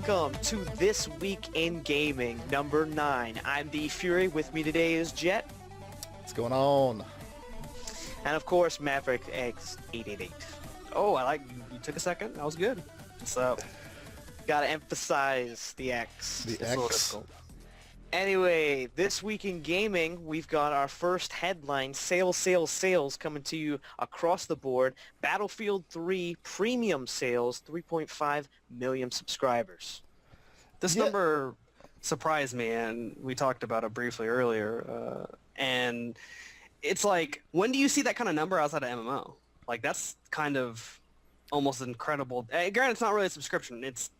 welcome to This Week in Gaming, number 9. I'm the Fury. With me today is Jet. What's going on? And of course, Maverick X888. Oh, I like you took a second. That was good. So, gotta emphasize the X. The It's a little X. difficult. Anyway, This Week in Gaming, we've got our first headline, sales coming to you across the board. Battlefield 3 premium sales, 3.5 million subscribers. this number surprised me, and we talked about it briefly earlier. And it's like, when do you see that kind of number outside of MMO? Like, that's kind of almost incredible. Granted, it's not really a subscription. It's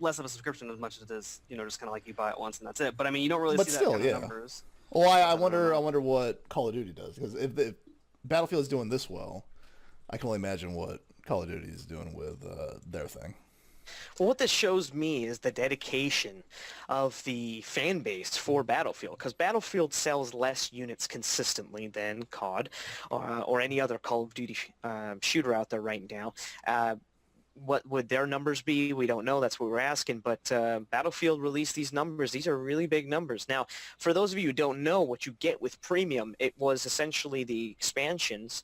less of a subscription as much as it is, just kind of like you buy it once and that's it. But I mean, you don't really see still, that kind of numbers. Well, I wonder what Call of Duty does, because if Battlefield is doing this well, I can only imagine what Call of Duty is doing with their thing. Well, what this shows me is the dedication of the fan base for Battlefield, because Battlefield sells less units consistently than COD or any other Call of Duty shooter out there right now. What would their numbers be? We don't know. That's what we're asking. But Battlefield released these numbers. These are really big numbers. Now, for those of you who don't know what you get with Premium, it was essentially the expansions.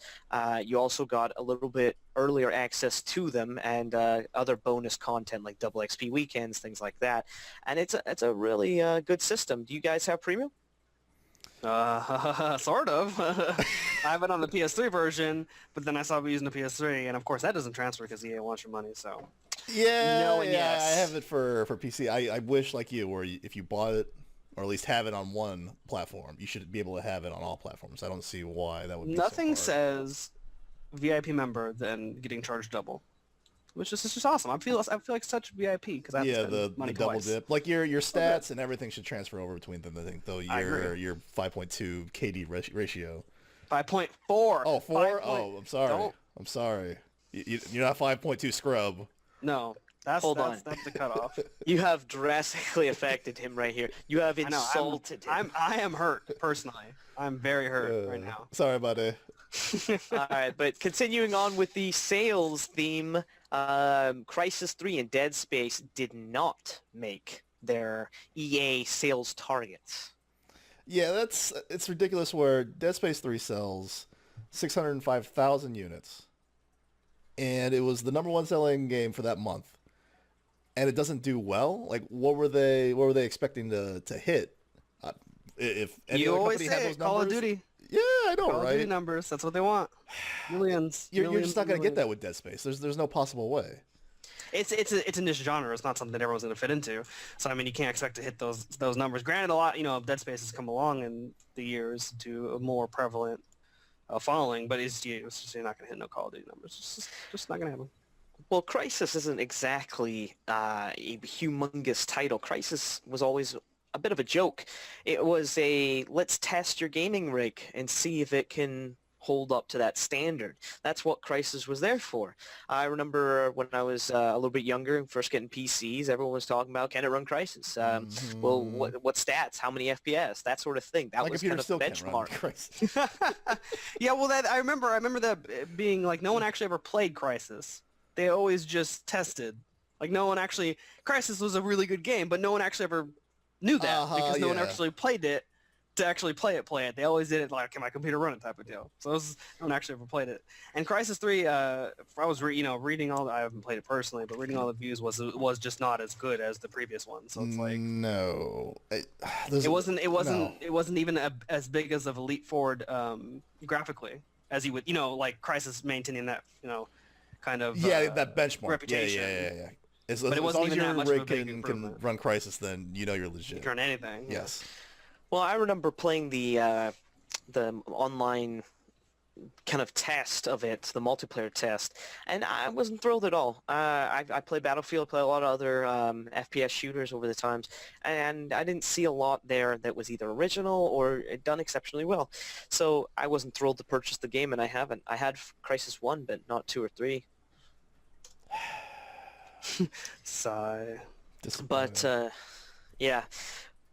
You also got a little bit earlier access to them and other bonus content like double XP weekends, things like that. And it's a really good system. Do you guys have Premium? Sort of. I have it on the PS3 version, but then I saw me using the PS3, and of course that doesn't transfer because EA wants your money, so... Yeah, yes. I have it for PC. I wish, like you, where if you bought it, or at least have it on one platform, you should be able to have it on all platforms. I don't see why that would be Nothing so hard. says VIP member than getting charged double. Which is just awesome. I feel like such VIP because I have to spend the money double twice. dip. Like your stats and everything should transfer over between them. I think though I agree. your 5.2 KD ratio. 5.4. Oh, 4? Oh, I'm sorry. don't. I'm sorry. You're not 5.2 scrub. No. That's the cutoff. You have drastically affected him right here. You have I know, insulted him. I am hurt, personally. I'm very hurt right now. Sorry about it. All right, but continuing on with the sales theme, Crysis 3 and Dead Space did not make their EA sales targets. Yeah, it's ridiculous where Dead Space 3 sells 605,000 units, and it was the number one selling game for that month, and it doesn't do well. Like, what were they expecting to hit? If any You other always company had say those it, Call of numbers? Duty. Yeah, I know, Call of right? Duty numbers, that's what they want. Millions. You're millions just not going to get millions. that with Dead Space. There's no possible way. It's a niche genre. It's not something that everyone's going to fit into. So I mean, you can't expect to hit those numbers. Granted, a lot of Dead Space has come along in the years to a more prevalent following, but it's just you're not going to hit no Call of Duty numbers. It's just not going to happen. Well, Crysis isn't exactly a humongous title. Crysis was always a bit of a joke. It was a let's test your gaming rig and see if it can hold up to that standard. That's what Crysis was there for. I remember when I was a little bit younger and first getting PCs, everyone was talking about, can it run Crysis? Well, what stats? How many FPS? That sort of thing. That My was computer kind of still the can't run benchmark. Crysis. Yeah, well, I remember that being like no one actually ever played Crysis. They always just tested. Like no one actually. Crysis was a really good game, but no one actually ever knew that because no one actually played it to actually play it. They always did it like, can my computer run it type of deal. So no one actually ever played it. And Crysis 3, I was reading all. I haven't played it personally, but reading all the views was just not as good as the previous one. So it's like no, it wasn't even as big as of a leap forward graphically as you would like Crysis maintaining that kind of that benchmark reputation. Yeah. As But it long wasn't as even that your much of a rig big can improvement. run Crysis, then you're legit. You can run anything. Yeah. Yes. Well, I remember playing the online kind of test of it, the multiplayer test, and I wasn't thrilled at all. I played Battlefield, played a lot of other FPS shooters over the times, and I didn't see a lot there that was either original or done exceptionally well. So I wasn't thrilled to purchase the game, and I haven't. I had Crysis 1, but not 2 or 3. Sigh. But yeah,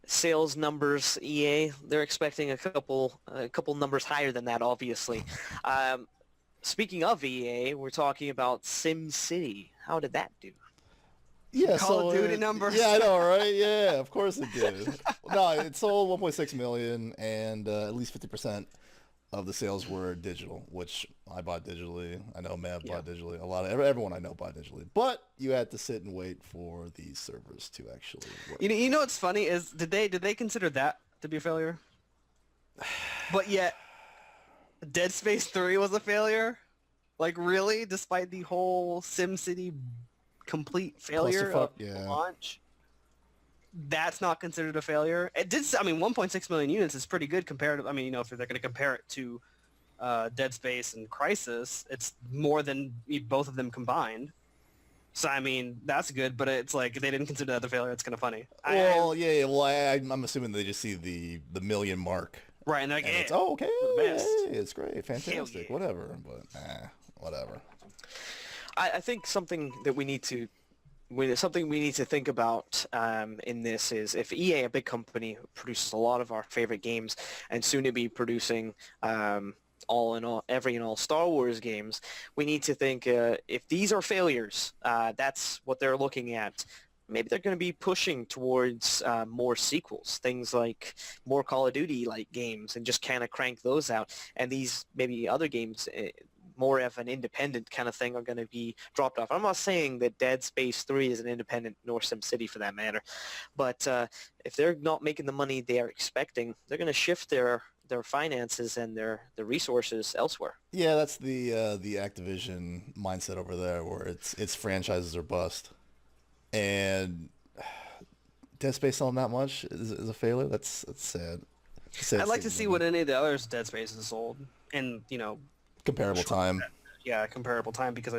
sales numbers, EA, they're expecting a couple numbers higher than that, obviously. Speaking of EA, we're talking about SimCity. How did that do? Yeah, Call of Duty numbers. Yeah, I know, right? Yeah, of course it did. No, it sold 1.6 million, and at least 50% of the sales were digital, which I bought digitally. I know Mav bought digitally. Everyone I know bought digitally. But you had to sit and wait for these servers to actually work. You know what's funny is did they consider that to be a failure? But yet, Dead Space 3 was a failure. Like really, despite the whole SimCity complete failure of launch, that's not considered a failure. It did. I mean, 1.6 million units is pretty good compared to. I mean, you know, if they're going to compare it to Dead Space and Crysis, it's more than both of them combined. So I mean, that's good, but it's like they didn't consider that a failure. It's kind of funny. Well, yeah. Well, I'm assuming they just see the million mark. Right, and they're like, it's okay, it's great, fantastic, whatever. But whatever. I think something we need to think about in this is if EA, a big company, produces a lot of our favorite games and soon to be producing every and all Star Wars games, we need to think if these are failures, that's what they're looking at. Maybe they're going to be pushing towards more sequels, things like more Call of Duty-like games, and just kind of crank those out. And these maybe other games, more of an independent kind of thing, are going to be dropped off. I'm not saying that Dead Space 3 is an independent, nor SimCity for that matter, but if they're not making the money they are expecting, they're going to shift their finances and their resources elsewhere. Yeah, that's the Activision mindset over there, where it's franchises or bust. And Dead Space selling that much is a failure. That's sad. I'd like to see what any of the others Dead Space has sold in, you know, comparable time. Yeah, comparable time, because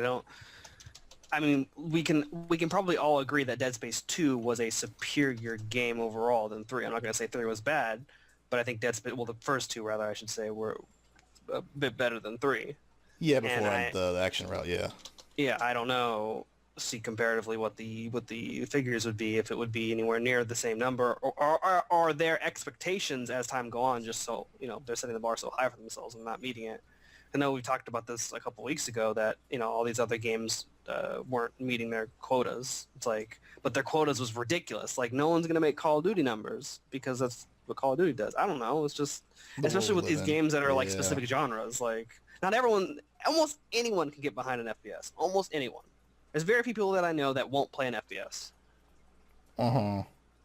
I mean, we can probably all agree that Dead Space 2 was a superior game overall than 3. I'm not going to say 3 was bad, but I think Dead Space, well, the first two rather, I should say, were a bit better than 3. Yeah, before the action route, yeah. Yeah, I don't know. See comparatively what the figures would be, if it would be anywhere near the same number, or are their expectations as time go on just so, you know, they're setting the bar so high for themselves and not meeting it. I know we talked about this a couple weeks ago that, you know, all these other games weren't meeting their quotas. It's like, but their quotas was ridiculous. Like, no one's going to make Call of Duty numbers because that's what Call of Duty does. I don't know. It's just, especially with these games that are like specific genres. Like, not everyone, almost anyone can get behind an FPS. Almost anyone. There's very few people that I know that won't play an FPS.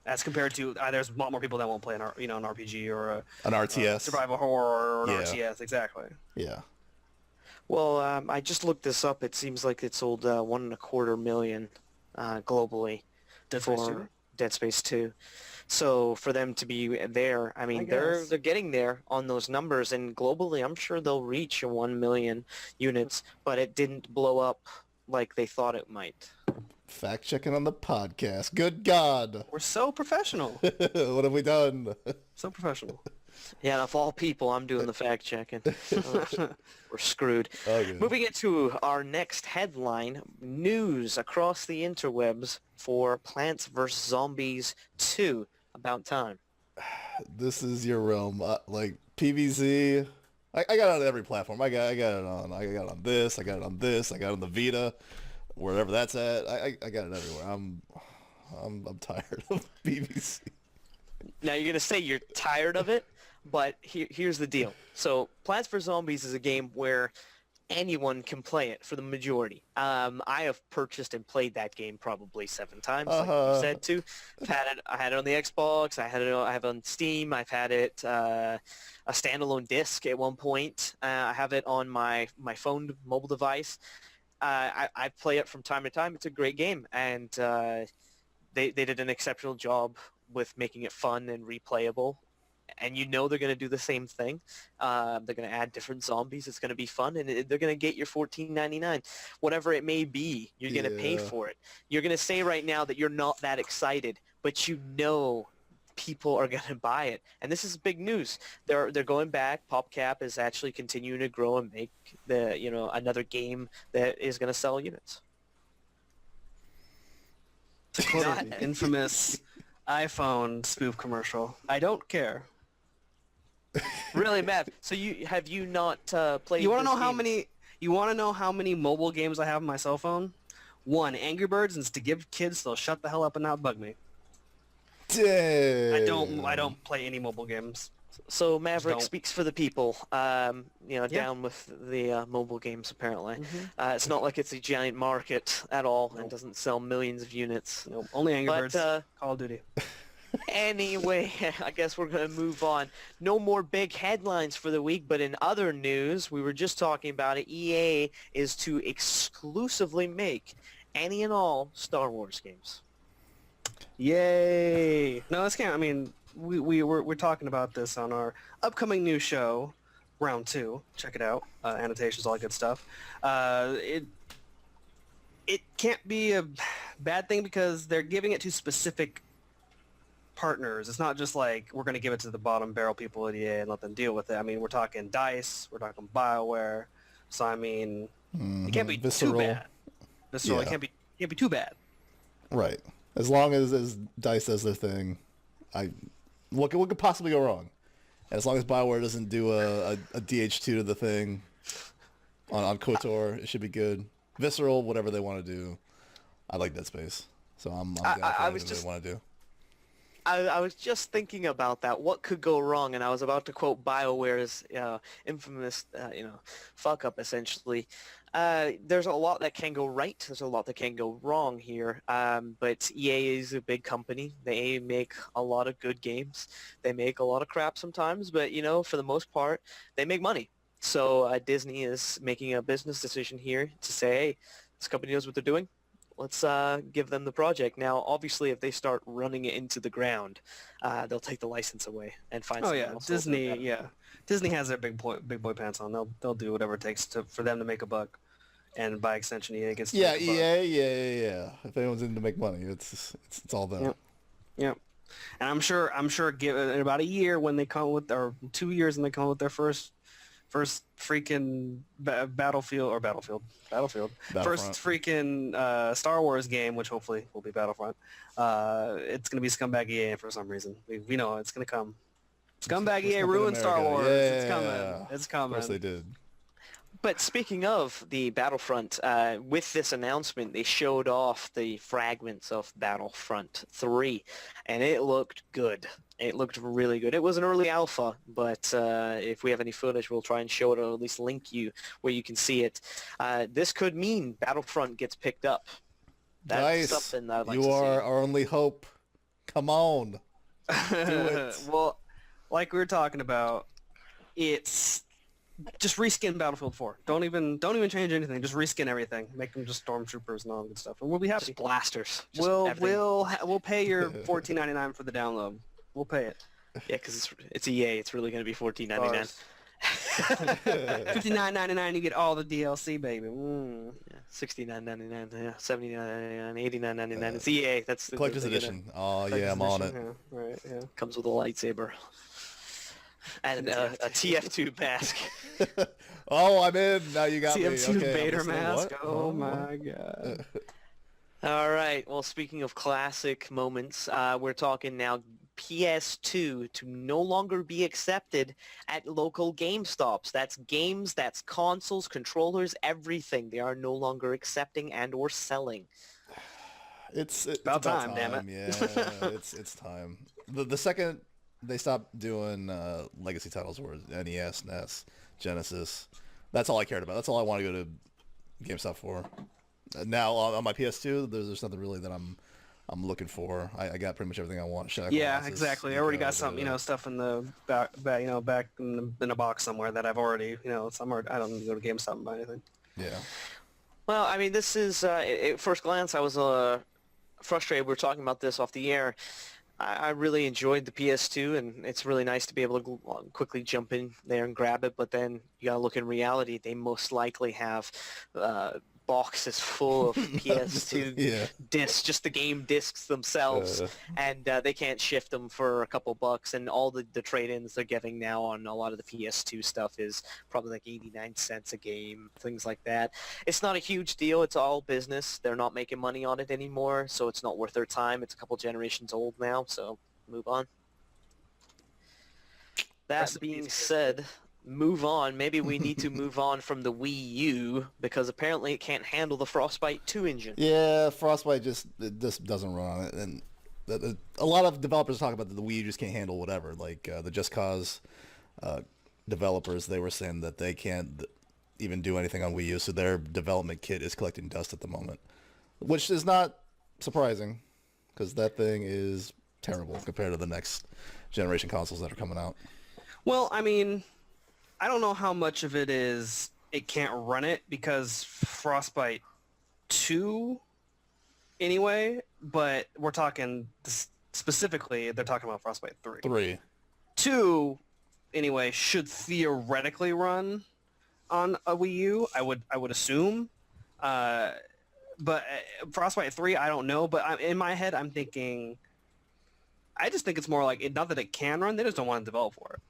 As compared to, there's a lot more people that won't play an RPG or an RTS, survival horror, or an RTS. Exactly. Yeah. Well, I just looked this up. It seems like it sold 1.25 million globally for Dead Space 2. So for them to be there, I mean, they're getting there on those numbers, and globally, I'm sure they'll reach 1 million units. But it didn't blow up like they thought it might. Fact checking on the podcast. Good God. We're so professional. What have we done? So professional. Yeah, of all people, I'm doing the fact checking. We're screwed. Okay. Moving into our next headline, news across the interwebs for Plants vs. Zombies 2. About time. This is your realm. Like PvZ. I got it on every platform. I got it on this. I got it on this. I got it on the Vita, wherever that's at. I got it everywhere. I'm tired of PvZ. Now you're gonna say you're tired of it, but here's the deal. So Plants vs Zombies is a game where anyone can play it for the majority. I have purchased and played that game probably 7 times, like you said too. I had it on the Xbox. I have it on Steam. I've had it a standalone disc at one point. I have it on my phone mobile device. I play it from time to time. It's a great game, and they did an exceptional job with making it fun and replayable. And you know they're going to do the same thing. They're going to add different zombies. It's going to be fun, and they're going to get your $14.99. Whatever it may be, you're going to pay for it. You're going to say right now that you're not that excited, but you know people are going to buy it. And this is big news. They're going back. PopCap is actually continuing to grow and make another game that is going to sell units. Not infamous iPhone spoof commercial. I don't care. Really, Matt? So have not played? You want to know how many? You want to know how many mobile games I have on my cell phone? One, Angry Birds, and it's to give kids so they'll shut the hell up and not bug me. Damn. I don't play any mobile games. So Maverick Don't. speaks for the people, down with the mobile games apparently. It's not like it's a giant market at all and doesn't sell millions of units. Nope. Only Angry But, Birds. Call of Duty. Anyway, I guess we're going to move on. No more big headlines for the week, but in other news, we were just talking about it, EA is to exclusively make any and all Star Wars games. Yay! No, this can't. I mean, we're talking about this on our upcoming new show, Round 2. Check it out. Annotations, all that good stuff. It can't be a bad thing because they're giving it to specific partners. It's not just like we're going to give it to the bottom barrel people at EA and let them deal with it. I mean, we're talking DICE, we're talking BioWare. So I mean, it can't be Visceral. too bad. Visceral. Yeah. It can't be too bad. Right. As long as DICE does their thing, what could possibly go wrong? And as long as BioWare doesn't do a DH2 to the thing on KOTOR, it should be good. Visceral, whatever they want to do. I like Dead Space, so I'm down for whatever they want to do. I was just thinking about that. What could go wrong? And I was about to quote BioWare's infamous, fuck up, essentially. There's a lot that can go right. There's a lot that can go wrong here. But EA is a big company. They make a lot of good games. They make a lot of crap sometimes. But, for the most part, they make money. So Disney is making a business decision here to say, hey, this company knows what they're doing. Let's give them the project. Now, obviously, if they start running it into the ground, they'll take the license away and find someone else. Disney. Yeah, Disney has their big boy pants on. They'll do whatever it takes for them to make a buck, and by extension, EA gets. Yeah. If anyone's in to make money, it's all them. Yep. And I'm sure, in about a year when they come with, or 2 years when they come with their first freaking Battlefield. First freaking Star Wars game, which hopefully will be Battlefront. It's gonna be Scumbag EA for some reason. We know it's gonna come. Scumbag EA ruined Star Wars. Yeah. It's coming. Of course they did. But speaking of the Battlefront, with this announcement, they showed off the fragments of Battlefront 3, and it looked good. It looked really good. It was an early alpha, but if we have any footage, we'll try and show it or at least link you where you can see it. This could mean Battlefront gets picked up. That's Nice. something that I'd like You to are see. our only hope. Come on. Do it. Well, like we were talking about, it's just reskin Battlefield 4. Don't even change anything. Just reskin everything. Make them just stormtroopers and all that good stuff, and we'll be happy. Just blasters. Just We'll everything. we'll pay your $14.99 for the download. We'll pay it. Yeah, because it's EA. It's really going to be $14.99. $59.99, you get all the DLC, baby. Yeah, $69.99. Yeah, $79.99. $89.99. It's EA. That's the Collector's they're gonna- edition. Oh yeah, I'm on it. Yeah, right, yeah. Comes with a lightsaber and a TF2 mask. Oh, I'm in. Now you got me. TF2 Okay, I'm Vader listening. mask. What? Oh my god. All right. Well, speaking of classic moments, we're talking now PS2 to no longer be accepted at local GameStops. That's games, that's consoles, controllers, everything. They are no longer accepting and or selling. It's About time, damn it. Yeah, it's time. The second they stop doing legacy titles, were NES, NES, Genesis. That's all I cared about. That's all I want to go to GameStop for. Now on my PS2, there's nothing really that I'm looking for. I got pretty much everything I want. Yeah, exactly. I already got some, stuff in the back in a box somewhere that I've already, somewhere. I don't need to go to GameStop and buy anything. Yeah. Well, I mean, this is, at first glance, I was frustrated. We were talking about this off the air. I really enjoyed the PS2, and it's really nice to be able to quickly jump in there and grab it. But then you got to look in reality. They most likely have boxes full of PS2 discs, just the game discs themselves, and they can't shift them for a couple bucks. And all the trade-ins they're getting now on a lot of the PS2 stuff is probably like 89 cents a game, things like that. It's not a huge deal. It's all business. They're not making money on it anymore, so it's not worth their time. It's a couple generations old now, so move on. That being said, move on. Maybe we need to move on from the Wii U because apparently it can't handle the Frostbite 2 engine. Yeah, Frostbite just doesn't run on it, and a lot of developers talk about that the Wii U just can't handle whatever. Like the Just Cause developers, they were saying that they can't even do anything on Wii U, so their development kit is collecting dust at the moment, which is not surprising because that thing is terrible compared to the next generation consoles that are coming out. Well, I mean, I don't know how much of it is it can't run it because Frostbite 2 anyway, but we're talking specifically, they're talking about Frostbite 3. 3. 2 anyway should theoretically run on a Wii U, I would assume. But Frostbite 3, I don't know, but in my head I'm thinking I just think it's more like not that it can run, they just don't want to develop for it.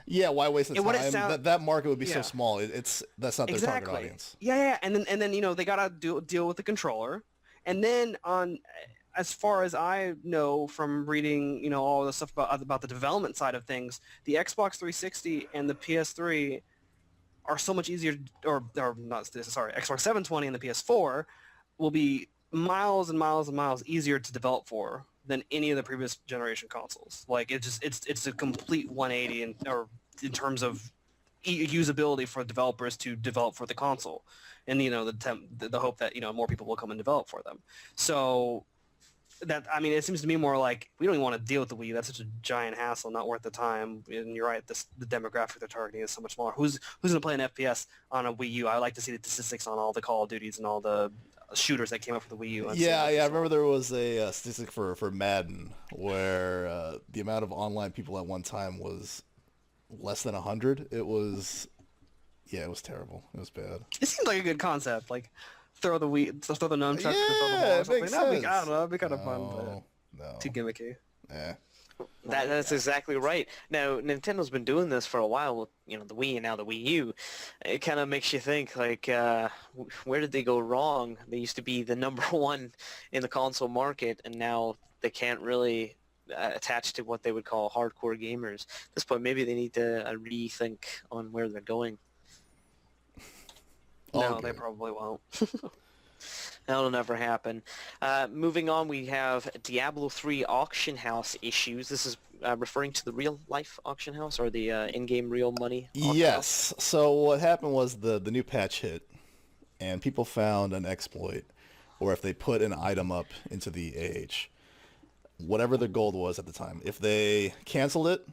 Yeah, why waste the What time? it sound- That market would be so Yeah. small. That's not their target audience. Yeah, and then they gotta deal with the controller, and then as far as I know from reading all the stuff about the development side of things, the Xbox 360 and the PS3 are so much easier, or not, sorry, Xbox 720 and the PS4 will be miles and miles and miles easier to develop for than any of the previous generation consoles. Like it's a complete 180 in terms of usability for developers to develop for the console, and the hope that more people will come and develop for them. So that, I mean, it seems to me more like we don't even want to deal with the Wii U. That's such a giant hassle, not worth the time. And you're right, the demographic they're targeting is so much smaller. Who's going to play an FPS on a Wii U? I like to see the statistics on all the Call of Duties and all the shooters that came up for the Wii U. Yeah. I remember there was a statistic for Madden where the amount of online people at one time was less than 100. It was terrible. It was bad. It seems like a good concept. Like throw the nunchuck, throw the ball, or it something. makes I don't sense. know. It'd be kind of fun, but No. too gimmicky. Yeah. That's exactly right. Now, Nintendo's been doing this for a while with, the Wii and now the Wii U. It kind of makes you think, like, where did they go wrong? They used to be the number one in the console market, and now they can't really attach to what they would call hardcore gamers. At this point, maybe they need to rethink on where they're going. No, they probably won't. That'll never happen. Moving on, we have Diablo 3 auction house issues. This is referring to the real-life auction house or the in-game real money auction house? Yes. So what happened was the new patch hit, and people found an exploit, or if they put an item up into the AH, whatever the gold was at the time, if they canceled it,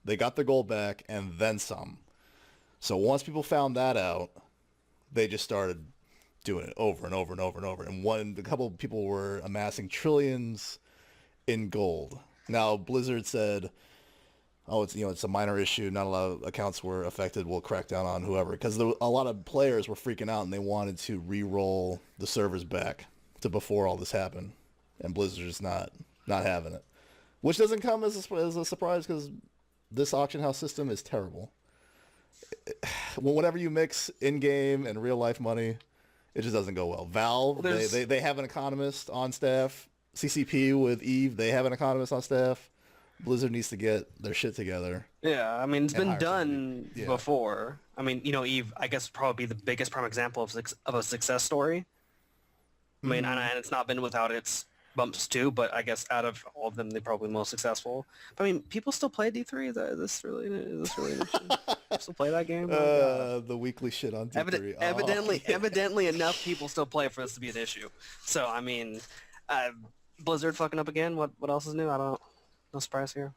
they got their gold back and then some. So once people found that out, they just started doing it over and over and over and over. And a couple of people were amassing trillions in gold. Now Blizzard said, "Oh, it's a minor issue. Not a lot of accounts were affected. We'll crack down on whoever." Because a lot of players were freaking out and they wanted to re-roll the servers back to before all this happened. And Blizzard's not having it, which doesn't come as a surprise because this auction house system is terrible. Whenever you mix in-game and real-life money, it just doesn't go well. Valve, they have an economist on staff. CCP with Eve, they have an economist on staff. Blizzard needs to get their shit together. Yeah, I mean, it's been hire done somebody. Yeah. before. I mean, Eve, I guess, would probably be the biggest prime example of a success story. I mean, and it's not been without its bumps too, but I guess out of all of them, they're probably most successful. But I mean, people still play D3? Is this really an issue? Still play that game? The weekly shit on D3. Evidently enough people still play for this to be an issue. So, I mean, Blizzard fucking up again. What else is new? I don't know. No surprise here.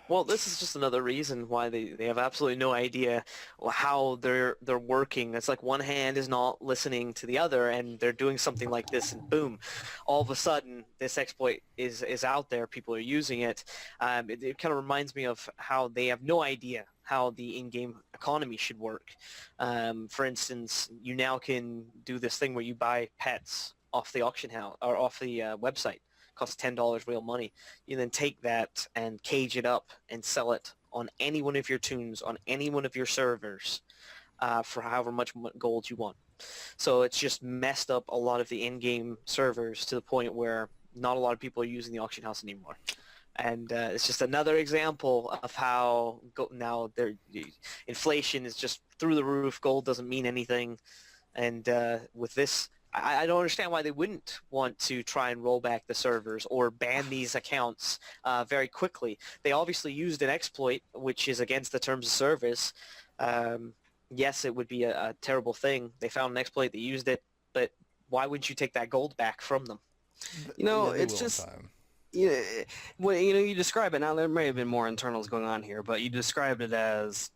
Well, this is just another reason why they have absolutely no idea how they're working. It's like one hand is not listening to the other, and they're doing something like this, and boom, all of a sudden this exploit is out there. People are using it. It kind of reminds me of how they have no idea how the in-game economy should work. For instance, you now can do this thing where you buy pets off the auction house or off the website. Costs $10 real money. You then take that and cage it up and sell it on any one of your tunes, on any one of your servers, for however much gold you want. So it's just messed up a lot of the in-game servers to the point where not a lot of people are using the auction house anymore. And it's just another example of how now inflation is just through the roof. Gold doesn't mean anything. And with this, I don't understand why they wouldn't want to try and roll back the servers or ban these accounts very quickly. They obviously used an exploit, which is against the terms of service. Yes, it would be a terrible thing. They found an exploit, they used it, but why wouldn't you take that gold back from them? It's just... Yeah, well, you describe it now. There may have been more internals going on here, but you described it as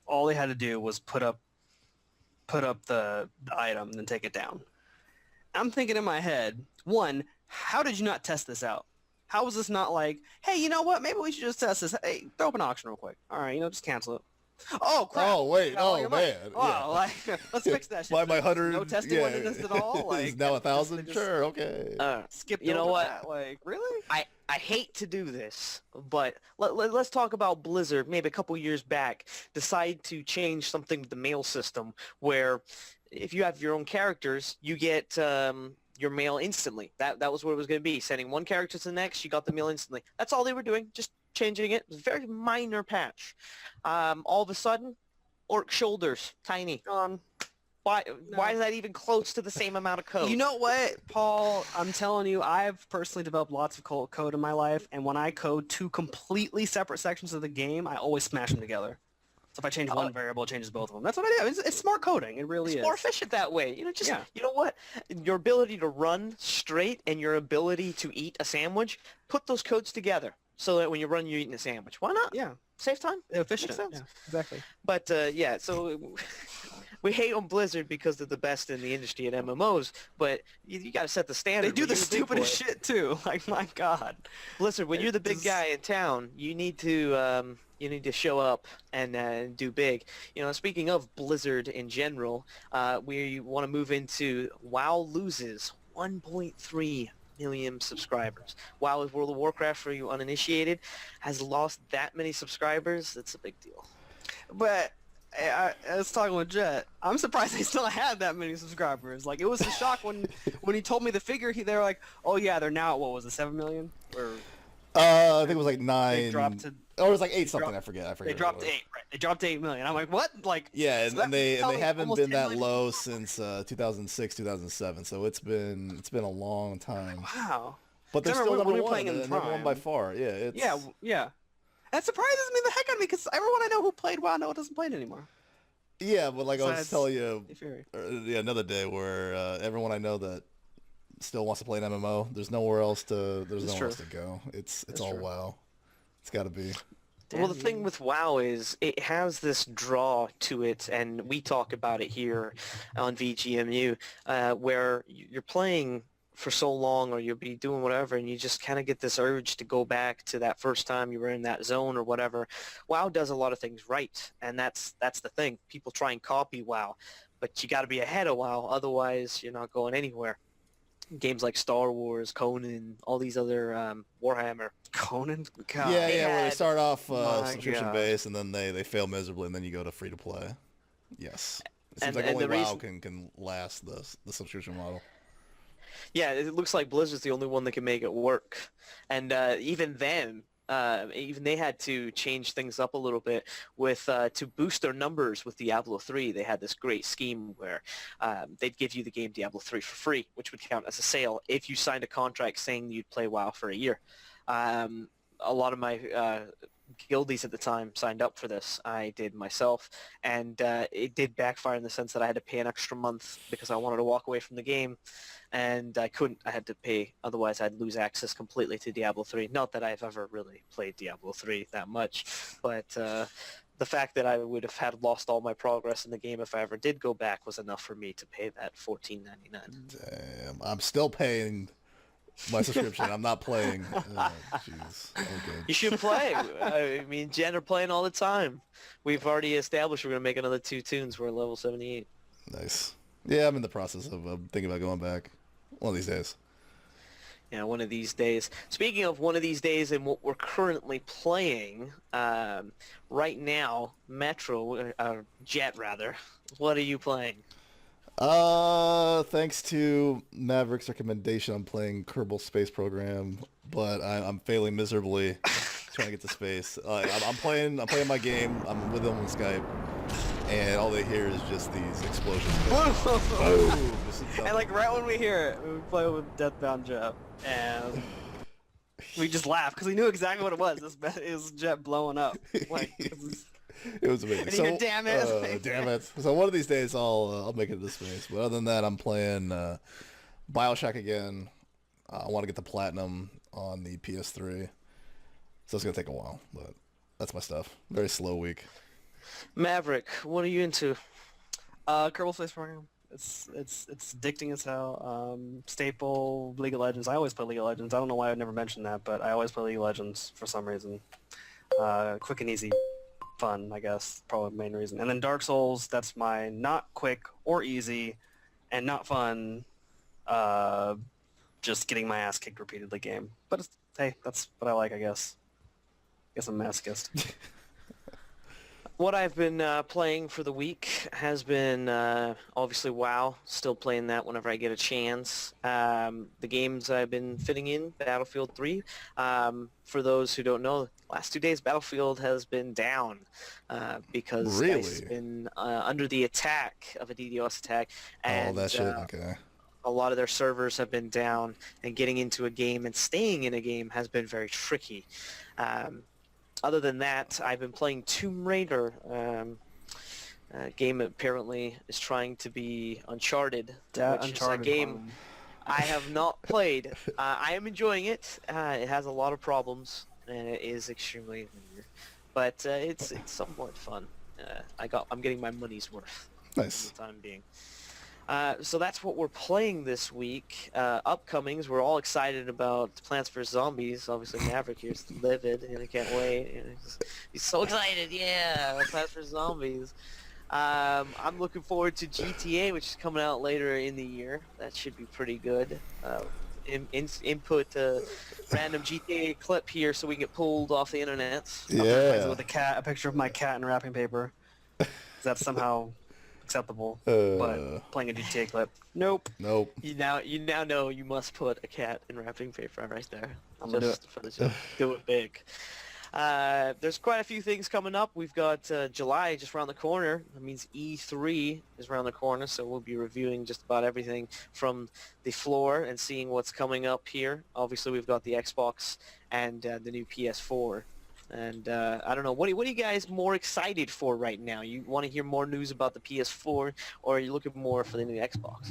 all they had to do was put up the item and then take it down. I'm thinking in my head, one, how did you not test this out? How was this not like, hey, you know what? Maybe we should just test this. Hey, throw up an auction real quick. All right, just cancel it. Oh crap! Oh wait! Oh man! Oh, let's fix that shit. My 100. No testing wasn't this at all. Is now 1,000. Sure, okay. Skip. You know what? That. Really? I hate to do this, but let's talk about Blizzard. Maybe a couple years back, decide to change something with the mail system, where if you have your own characters, you get your mail instantly. That was what it was going to be. Sending one character to the next, you got the mail instantly. That's all they were doing. Just changing it. It was a very minor patch. All of a sudden, orc shoulders, tiny. Why is that even close to the same amount of code? You know what, Paul? I'm telling you, I've personally developed lots of code in my life, and when I code two completely separate sections of the game, I always smash them together. So if I change one variable, it changes both of them. That's what I do. It's smart coding. It really is. It's more efficient that way. You know what? Your ability to run straight and your ability to eat a sandwich, put those codes together so that when you run, you're eating a sandwich. Why not? Yeah. Save time. Efficient. Makes sense. Yeah, exactly. But so we hate on Blizzard because they're the best in the industry at MMOs, but you got to set the standard. They do the stupidest shit too. Like, my God. Blizzard, when you're the big guy in town, you need to show up and do big. Speaking of Blizzard in general, we want to move into WoW loses 1.3 million subscribers. WoW is World of Warcraft, for you uninitiated, has lost that many subscribers. It's a big deal. But I was talking with Jet. I'm surprised they still had that many subscribers. Like, it was a shock when he told me the figure. They were like, "Oh yeah, they're now at, what was it, 7 million?" Or I think it was like 9. They dropped to. Or it was like 8 something. I forget. They dropped to 8. Right. They dropped to 8 million. I'm like, what? Like, yeah, so and they haven't been that million? low since 2006, 2007. So it's been a long time. Wow. But they're still number one. In the number one by far. Yeah. Yeah. That surprises me the heck out of me because everyone I know who played WoW doesn't play it anymore. Yeah, but like I was telling you, another day where everyone I know that still wants to play an MMO, there's nowhere else to go. It's all true. WoW. It's got to be. Well, the thing with WoW is it has this draw to it, and we talk about it here on VGMU, where you're playing for so long or you'll be doing whatever and you just kind of get this urge to go back to that first time you were in that zone or whatever. WoW does a lot of things right, and that's the thing. People try and copy WoW, but you got to be ahead of WoW, otherwise you're not going anywhere. Games like Star Wars, Conan, all these other Warhammer. Conan? God. Yeah, where they start off subscription based and then they fail miserably and then you go to free to play. Yes. It seems like only WoW can last the subscription model. Yeah, it looks like Blizzard's the only one that can make it work. And even then, even they had to change things up a little bit with to boost their numbers with Diablo 3. They had this great scheme where they'd give you the game Diablo 3 for free, which would count as a sale if you signed a contract saying you'd play WoW for a year. A lot of my guildies at the time signed up for this. I did myself, and it did backfire in the sense that I had to pay an extra month because I wanted to walk away from the game, and I couldn't. I had to pay, otherwise I'd lose access completely to Diablo 3. Not that I've ever really played Diablo 3 that much, but the fact that I would have had lost all my progress in the game if I ever did go back was enough for me to pay that $14.99. Damn, I'm still paying my subscription. I'm not playing. Jeez. Okay. You should play. I mean, Jen are playing all the time. We've already established we're going to make another 2 tunes. We're at level 78. Nice. Yeah, I'm in the process of thinking about going back one of these days. Yeah, one of these days. Speaking of one of these days and what we're currently playing, right now, Jet rather, what are you playing? Thanks to Maverick's recommendation, I'm playing Kerbal Space Program, but I'm failing miserably trying to get to space. I'm playing my game. I'm with them on Skype, and all they hear is just these explosions. Boom! And like right when we hear it, we play with Deathbound Jet, and we just laugh because we knew exactly what it was. It was Jet blowing up. Like, it was amazing. And you go, damn it! Damn it! So one of these days I'll make it to space. But other than that, I'm playing BioShock again. I want to get the platinum on the PS3, so it's gonna take a while. But that's my stuff. Very slow week. Maverick, what are you into? Kerbal Space Program. It's addicting as hell. Staple, League of Legends. I always play League of Legends. I don't know why I've never mentioned that, but I always play League of Legends for some reason. Quick and easy fun, I guess, probably the main reason. And then Dark Souls, that's my not quick or easy and not fun, just getting my ass kicked repeatedly game. But hey, that's what I like, I guess. Guess I'm a masochist. What I've been playing for the week has been obviously WoW. Still playing that whenever I get a chance. The games I've been fitting in, Battlefield 3. For those who don't know, last 2 days Battlefield has been down because it's been under the attack of a DDoS attack. And, that shit, okay. A lot of their servers have been down, and getting into a game and staying in a game has been very tricky. Other than that, I've been playing Tomb Raider. A game apparently is trying to be Uncharted, which is a game I have not played. I am enjoying it. It has a lot of problems, and it is extremely weird. But it's somewhat fun. I'm getting my money's worth. Nice. For the time being. So that's what we're playing this week. Upcomings, we're all excited about Plants vs. Zombies. Obviously, Maverick here's livid, and I can't wait. And he's so excited, yeah, Plants vs. Zombies. I'm looking forward to GTA, which is coming out later in the year. That should be pretty good. Input a random GTA clip here so we get pulled off the internet. Yeah. With a picture of my cat in wrapping paper. That's somehow acceptable, but playing a GTA clip, nope. You now know you must put a cat in wrapping paper right there. I'm gonna do it. For the joke. Do it big. There's quite a few things coming up. We've got July just around the corner. That means E3 is around the corner, so we'll be reviewing just about everything from the floor and seeing what's coming up here. Obviously, we've got the Xbox and the new PS4. And I don't know, what are you guys more excited for right now? You want to hear more news about the PS4, or are you looking more for the new Xbox?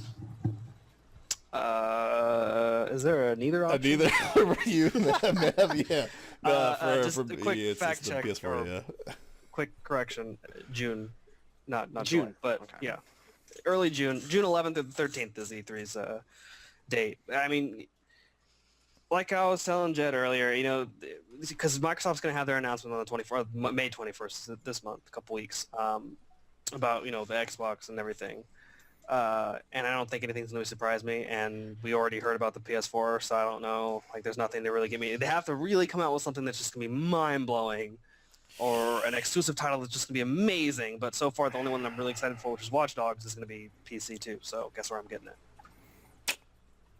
Is there a neither option? Neither for you, Mav, yeah. Just a quick fact check. The PS4, yeah. Quick correction, June, not June, July, but okay. Yeah, early June. June 11th to the 13th is E3's date. I mean, like I was telling Jed earlier, you know, because Microsoft's going to have their announcement on the 24th, May 21st, this month, a couple weeks, about, you know, the Xbox and everything. And I don't think anything's going to surprise me. And we already heard about the PS4, so I don't know. Like, there's nothing to really give me. They have to really come out with something that's just going to be mind-blowing, or an exclusive title that's just going to be amazing. But so far, the only one I'm really excited for, which is Watch Dogs, is going to be PC too. So guess where I'm getting it.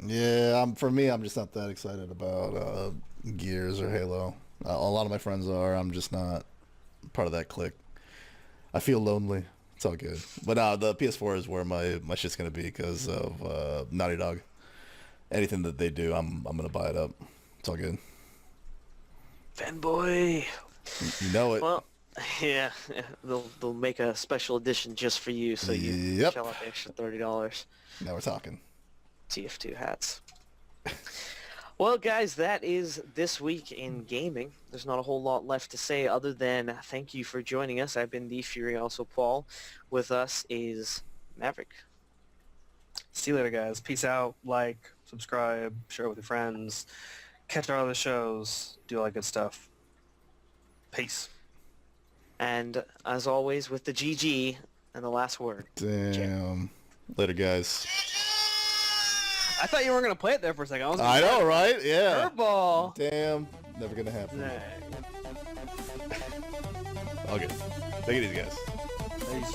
Yeah, for me, I'm just not that excited about Gears or Halo. A lot of my friends are. I'm just not part of that clique. I feel lonely. It's all good. But the PS4 is where my shit's gonna be because of Naughty Dog. Anything that they do, I'm gonna buy it up. It's all good. Fanboy. You know it. Well, yeah, they'll make a special edition just for you, so you shell out the extra $30. Now we're talking. TF2 hats. Well, guys, that is this week in gaming. There's not a whole lot left to say other than thank you for joining us. I've been the Fury, also Paul. With us is Maverick. See you later, guys. Peace out. Like, subscribe, share with your friends, catch our other shows, do all that good stuff. Peace. And as always, with the GG and the last word. Damn. Later, guys. I thought you weren't going to play it there for a second. I know, right? Yeah. Curveball. Damn. Never going to happen. Nah. Okay. Take it easy, guys. Peace.